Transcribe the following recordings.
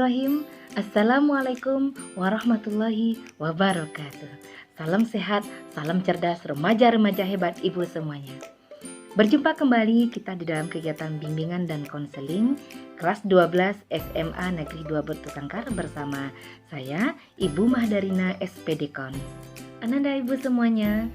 Bismillahirrahmanirrahim. Assalamualaikum warahmatullahi wabarakatuh. Salam sehat, salam cerdas, remaja-remaja hebat ibu semuanya. Berjumpa kembali kita di dalam kegiatan bimbingan dan konseling kelas 12 SMA Negeri 2 Bertukangkar bersama saya Ibu Mahdarina SPD Kons. Ananda ibu semuanya,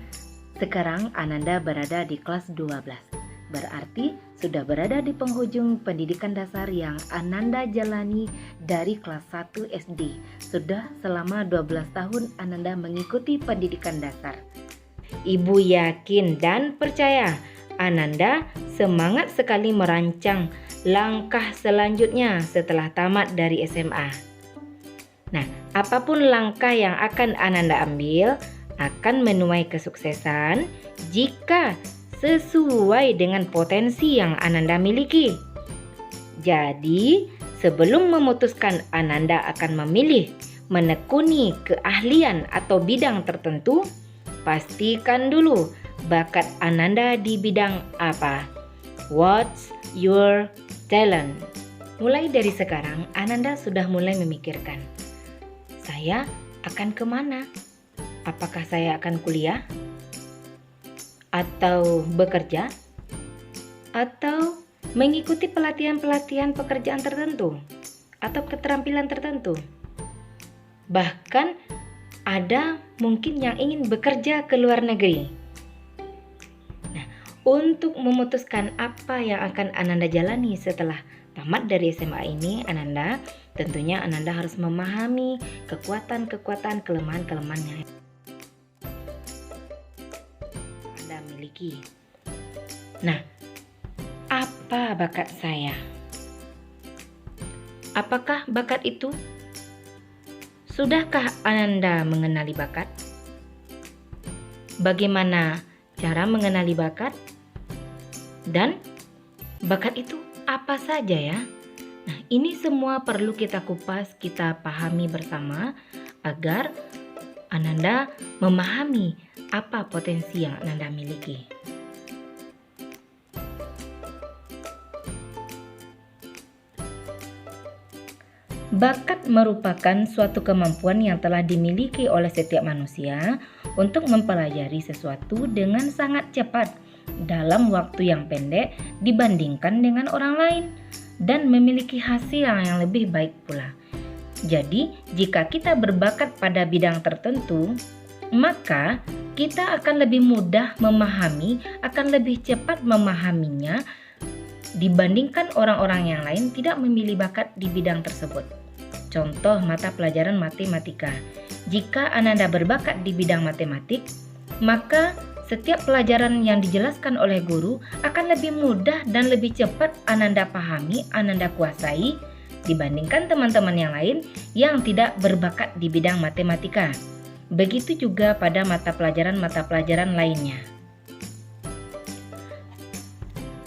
sekarang Ananda berada di kelas 12. Berarti sudah berada di penghujung pendidikan dasar yang Ananda jalani dari kelas 1 SD. Sudah selama 12 tahun Ananda mengikuti pendidikan dasar. Ibu yakin dan percaya Ananda semangat sekali merancang langkah selanjutnya setelah tamat dari SMA. Nah, apapun langkah yang akan Ananda ambil akan menuai kesuksesan jika sesuai dengan potensi yang Ananda miliki. Jadi, sebelum memutuskan Ananda akan memilih menekuni keahlian atau bidang tertentu, pastikan dulu bakat Ananda di bidang apa. What's your talent? Mulai dari sekarang, Ananda sudah mulai memikirkan, saya akan kemana? Apakah saya akan kuliah? Atau bekerja, atau mengikuti pelatihan-pelatihan pekerjaan tertentu, atau keterampilan tertentu. Bahkan ada mungkin yang ingin bekerja ke luar negeri. Nah, untuk memutuskan apa yang akan Ananda jalani setelah tamat dari SMA ini, tentunya Ananda harus memahami kekuatan-kekuatan, kelemahan-kelemahan yang miliki. Nah, apa bakat saya? Apakah bakat itu? Sudahkah Ananda mengenali bakat? Bagaimana cara mengenali bakat? Dan bakat itu apa saja ya? Nah, ini semua perlu kita kupas, kita pahami bersama agar Ananda memahami apa potensi yang Ananda miliki. Bakat merupakan suatu kemampuan yang telah dimiliki oleh setiap manusia untuk mempelajari sesuatu dengan sangat cepat dalam waktu yang pendek dibandingkan dengan orang lain dan memiliki hasil yang lebih baik pula. Jadi, jika kita berbakat pada bidang tertentu, maka kita akan lebih mudah memahami, akan lebih cepat memahaminya dibandingkan orang-orang yang lain tidak memilih bakat di bidang tersebut. Contoh mata pelajaran matematika. Jika Ananda berbakat di bidang matematik, maka setiap pelajaran yang dijelaskan oleh guru akan lebih mudah dan lebih cepat Ananda pahami, Ananda kuasai dibandingkan teman-teman yang lain yang tidak berbakat di bidang matematika. Begitu juga pada mata pelajaran lainnya.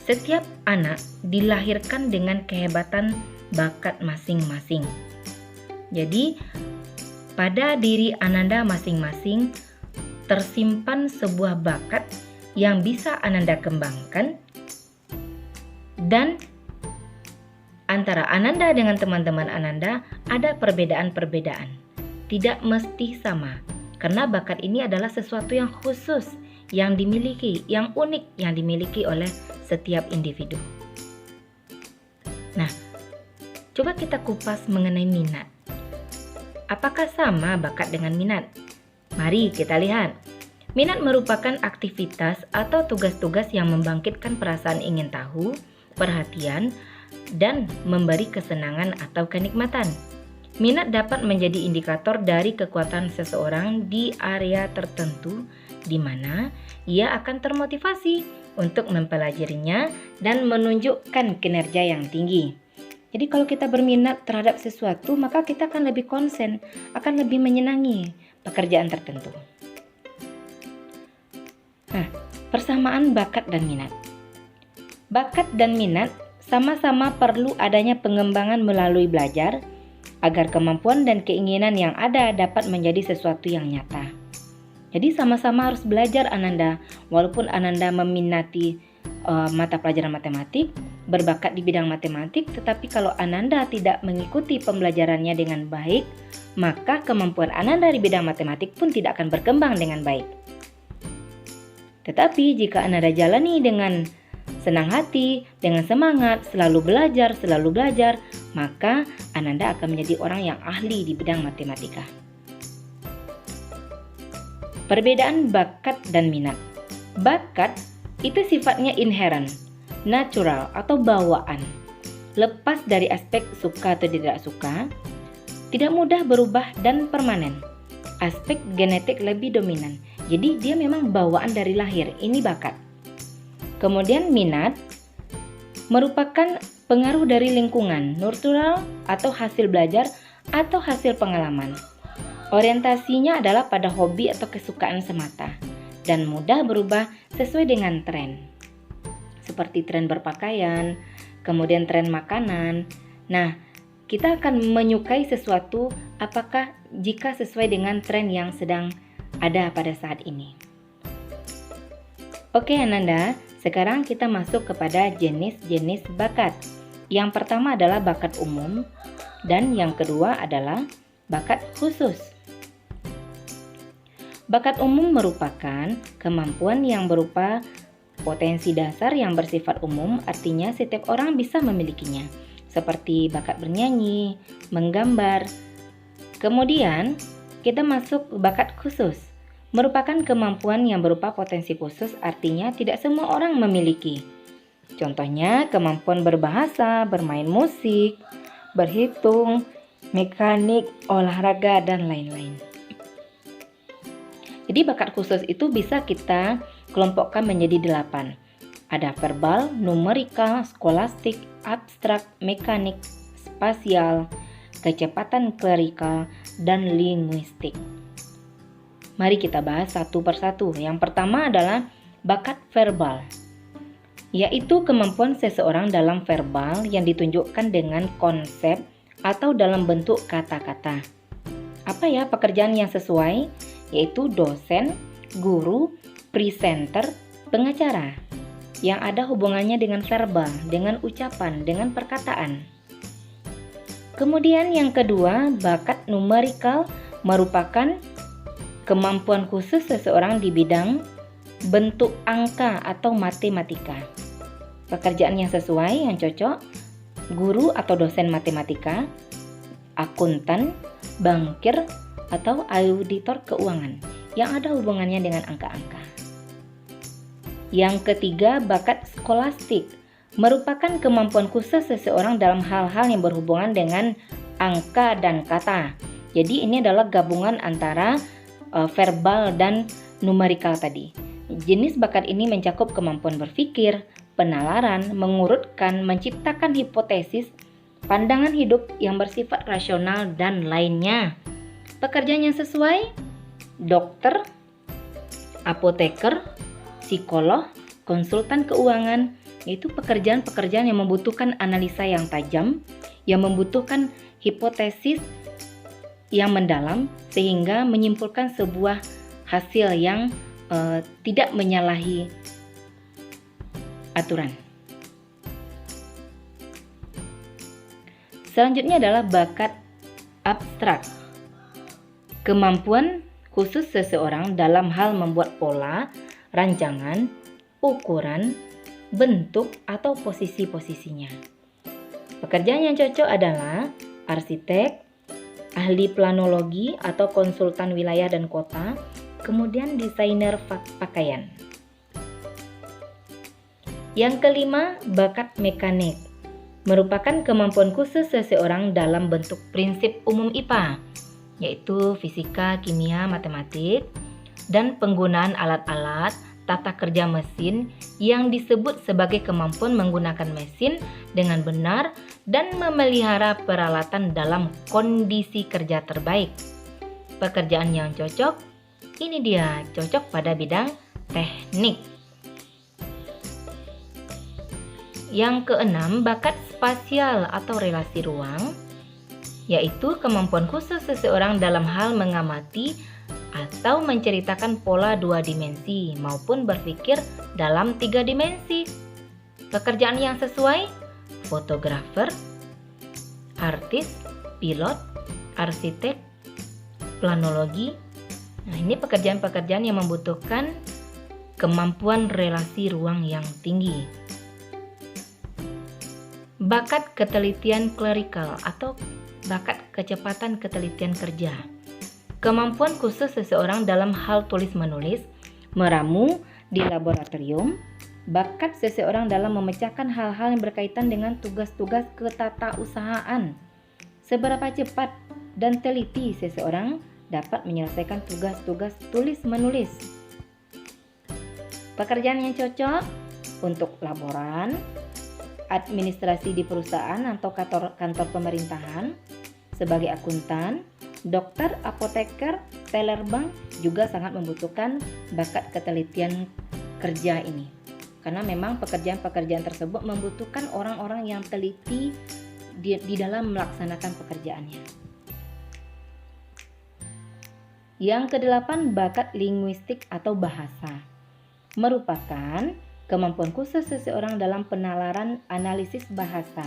Setiap anak dilahirkan dengan kehebatan bakat masing-masing. Jadi, pada diri Ananda masing-masing tersimpan sebuah bakat yang bisa Ananda kembangkan, dan antara Ananda dengan teman-teman Ananda ada perbedaan-perbedaan. Tidak mesti sama, karena bakat ini adalah sesuatu yang khusus, yang dimiliki, yang unik, yang dimiliki oleh setiap individu. Nah, coba kita kupas mengenai minat. Apakah sama bakat dengan minat? Mari kita lihat. Minat merupakan aktivitas atau tugas-tugas yang membangkitkan perasaan ingin tahu, perhatian, dan memberi kesenangan atau kenikmatan. Minat dapat menjadi indikator dari kekuatan seseorang di area tertentu di mana ia akan termotivasi untuk mempelajarinya dan menunjukkan kinerja yang tinggi. Jadi kalau kita berminat terhadap sesuatu, maka kita akan lebih konsen, akan lebih menyenangi pekerjaan tertentu. Nah, persamaan bakat dan minat. Bakat dan minat sama-sama perlu adanya pengembangan melalui belajar, agar kemampuan dan keinginan yang ada dapat menjadi sesuatu yang nyata. Jadi sama-sama harus belajar Ananda, walaupun Ananda meminati mata pelajaran matematik, berbakat di bidang matematik, tetapi kalau Ananda tidak mengikuti pembelajarannya dengan baik, maka kemampuan Ananda di bidang matematik pun tidak akan berkembang dengan baik. Tetapi jika Ananda jalani dengan senang hati, dengan semangat, selalu belajar, maka Ananda akan menjadi orang yang ahli di bidang matematika. Perbedaan bakat dan minat. Bakat itu sifatnya inherent, natural atau bawaan, lepas dari aspek suka atau tidak suka, tidak mudah berubah dan permanen. Aspek genetik lebih dominan, jadi dia memang bawaan dari lahir, ini bakat. Kemudian minat merupakan pengaruh dari lingkungan, natural atau hasil belajar atau hasil pengalaman. Orientasinya adalah pada hobi atau kesukaan semata dan mudah berubah sesuai dengan tren. Seperti tren berpakaian, kemudian tren makanan. Nah, kita akan menyukai sesuatu apakah jika sesuai dengan tren yang sedang ada pada saat ini. Oke Ananda, sekarang kita masuk kepada jenis-jenis bakat. Yang pertama adalah bakat umum dan yang kedua adalah bakat khusus. Bakat umum merupakan kemampuan yang berupa potensi dasar yang bersifat umum, artinya setiap orang bisa memilikinya, seperti bakat bernyanyi, menggambar. Kemudian, kita masuk bakat khusus, merupakan kemampuan yang berupa potensi khusus, artinya tidak semua orang memiliki. Contohnya, kemampuan berbahasa, bermain musik, berhitung, mekanik, olahraga, dan lain-lain. Jadi bakat khusus itu bisa kita kelompokkan menjadi 8. Ada verbal, numerikal, skolastik, abstrak, mekanik, spasial, kecepatan klerikal, dan linguistik. Mari kita bahas satu persatu. Yang pertama adalah bakat verbal, yaitu kemampuan seseorang dalam verbal yang ditunjukkan dengan konsep atau dalam bentuk kata-kata. Apa ya pekerjaan yang sesuai? Yaitu dosen, guru, presenter, pengacara, yang ada hubungannya dengan verbal, dengan ucapan, dengan perkataan. Kemudian yang kedua, bakat numerikal merupakan kemampuan khusus seseorang di bidang bentuk angka atau matematika. Pekerjaan yang sesuai, yang cocok, guru atau dosen matematika, akuntan, bankir, atau auditor keuangan yang ada hubungannya dengan angka-angka. Yang ketiga, bakat skolastik merupakan kemampuan khusus seseorang dalam hal-hal yang berhubungan dengan angka dan kata. Jadi ini adalah gabungan antara verbal dan numerikal tadi. Jenis bakat ini mencakup kemampuan berpikir, penalaran, mengurutkan, menciptakan hipotesis, pandangan hidup yang bersifat rasional, dan lainnya. Pekerjaan yang sesuai, dokter, apoteker, psikolog, konsultan keuangan, itu pekerjaan-pekerjaan yang membutuhkan analisa yang tajam, yang membutuhkan hipotesis yang mendalam, sehingga menyimpulkan sebuah hasil yang tidak menyalahi aturan. Selanjutnya adalah bakat abstrak. Kemampuan khusus seseorang dalam hal membuat pola, rancangan, ukuran, bentuk, atau posisi-posisinya. Pekerjaan yang cocok adalah arsitek, ahli planologi atau konsultan wilayah dan kota, kemudian desainer pakaian. Yang kelima, bakat mekanik. Merupakan kemampuan khusus seseorang dalam bentuk prinsip umum IPA, yaitu fisika, kimia, matematik, dan penggunaan alat-alat, tata kerja mesin yang disebut sebagai kemampuan menggunakan mesin dengan benar dan memelihara peralatan dalam kondisi kerja terbaik. Pekerjaan yang cocok, ini dia, cocok pada bidang teknik. Yang keenam, bakat spasial atau relasi ruang, yaitu kemampuan khusus seseorang dalam hal mengamati atau menceritakan pola 2 dimensi maupun berpikir dalam 3 dimensi. Pekerjaan yang sesuai: fotografer, artis, pilot, arsitek, planologi. Nah, ini pekerjaan-pekerjaan yang membutuhkan kemampuan relasi ruang yang tinggi. Bakat ketelitian klerikal atau bakat kecepatan ketelitian kerja. Kemampuan khusus seseorang dalam hal tulis-menulis, meramu di laboratorium, bakat seseorang dalam memecahkan hal-hal yang berkaitan dengan tugas-tugas ketatausahaan. Seberapa cepat dan teliti seseorang dapat menyelesaikan tugas-tugas tulis-menulis. Pekerjaan yang cocok untuk laboran, administrasi di perusahaan atau kantor pemerintahan, sebagai akuntan, dokter, apoteker, teller bank juga sangat membutuhkan bakat ketelitian kerja ini. Karena memang pekerjaan-pekerjaan tersebut membutuhkan orang-orang yang teliti di dalam melaksanakan pekerjaannya. Yang kedelapan, bakat linguistik atau bahasa. Merupakan kemampuan khusus seseorang dalam penalaran analisis bahasa.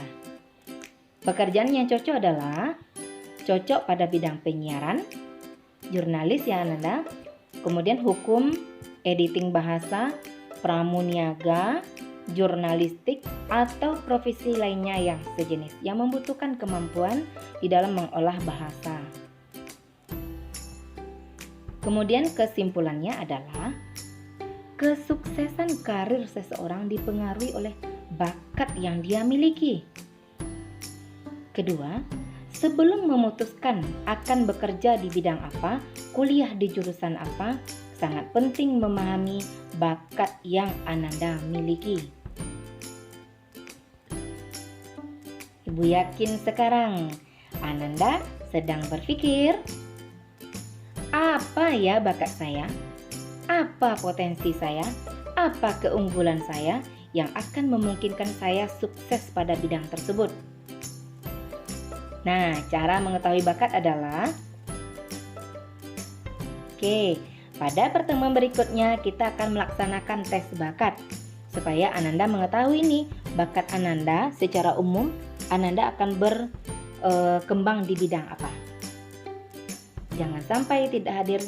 Pekerjaan yang cocok adalah cocok pada bidang penyiaran, jurnalis ya Ananda, kemudian hukum, editing bahasa, pramuniaga, jurnalistik, atau profesi lainnya yang sejenis yang membutuhkan kemampuan di dalam mengolah bahasa. Kemudian kesimpulannya adalah kesuksesan karir seseorang dipengaruhi oleh bakat yang dia miliki. Kedua, sebelum memutuskan akan bekerja di bidang apa, kuliah di jurusan apa, sangat penting memahami bakat yang Ananda miliki. Ibu yakin sekarang Ananda sedang berpikir, apa ya bakat saya? Apa potensi saya? Apa keunggulan saya yang akan memungkinkan saya sukses pada bidang tersebut? Nah, cara mengetahui bakat adalah pada pertemuan berikutnya kita akan melaksanakan tes bakat supaya Ananda mengetahui nih bakat Ananda secara umum. Ananda akan berkembang di bidang apa. Jangan sampai tidak hadir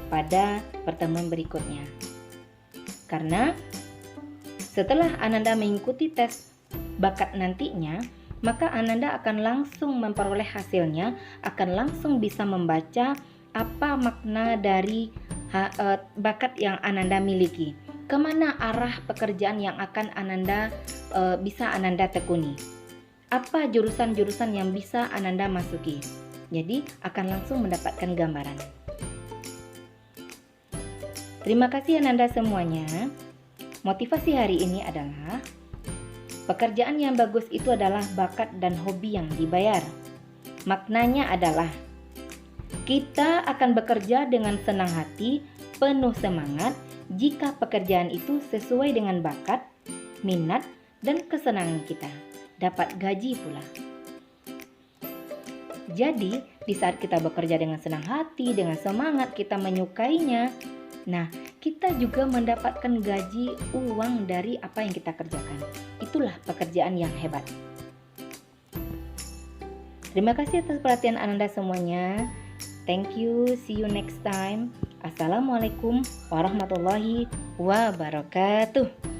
pada pertemuan berikutnya. Karena setelah Ananda mengikuti tes bakat nantinya, maka Ananda akan langsung memperoleh hasilnya, akan langsung bisa membaca apa makna dari bakat yang Ananda miliki, kemana arah pekerjaan yang akan bisa Ananda tekuni, apa jurusan-jurusan yang bisa Ananda masuki. Jadi akan langsung mendapatkan gambaran. Terima kasih Ananda semuanya. Motivasi hari ini adalah pekerjaan yang bagus itu adalah bakat dan hobi yang dibayar. Maknanya adalah kita akan bekerja dengan senang hati, penuh semangat jika pekerjaan itu sesuai dengan bakat, minat, dan kesenangan kita. Dapat gaji pula. Jadi, di saat kita bekerja dengan senang hati, dengan semangat, kita menyukainya, nah, kita juga mendapatkan gaji, uang dari apa yang kita kerjakan. Itulah pekerjaan yang hebat. Terima kasih atas perhatian Ananda semuanya. Thank you, see you next time. Assalamualaikum warahmatullahi wabarakatuh.